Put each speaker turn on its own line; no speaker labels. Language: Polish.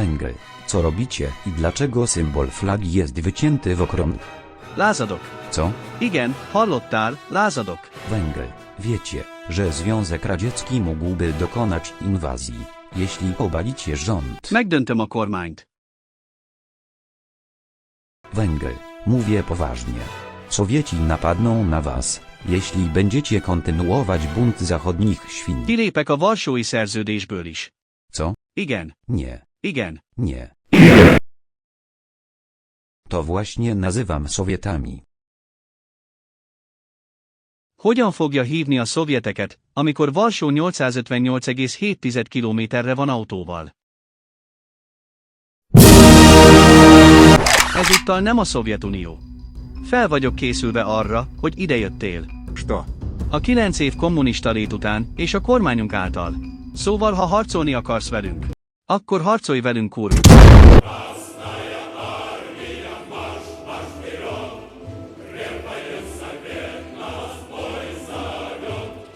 Węgiel. Co robicie i dlaczego symbol flagi jest wycięty w okrąg?
Lázadok.
Co?
Igen, hallottál, lázadok.
Węgiel. Wiecie, że Związek Radziecki mógłby dokonać inwazji, jeśli obalicie rząd.
Megdöntöm a kormányt.
Węgiel. Mówię poważnie. Sowieci napadną na was, jeśli będziecie kontynuować bunt zachodnich świń.
Kilépek a Varsói Szerződésből is.
Co?
Igen,
Nie.
igen.
Nie. To właśnie nazywam Sowietami.
Hogyan fogja hívni a szovjeteket, amikor Varsó 858,7 kilométerre van autóval? Ezúttal nem a Szovjetunió. Fel vagyok készülve arra, hogy idejöttél.
Что?
A 9 év kommunista lét után, és a kormányunk által. Szóval, ha harcolni akarsz velünk, akkor harcolj velünk, kurva.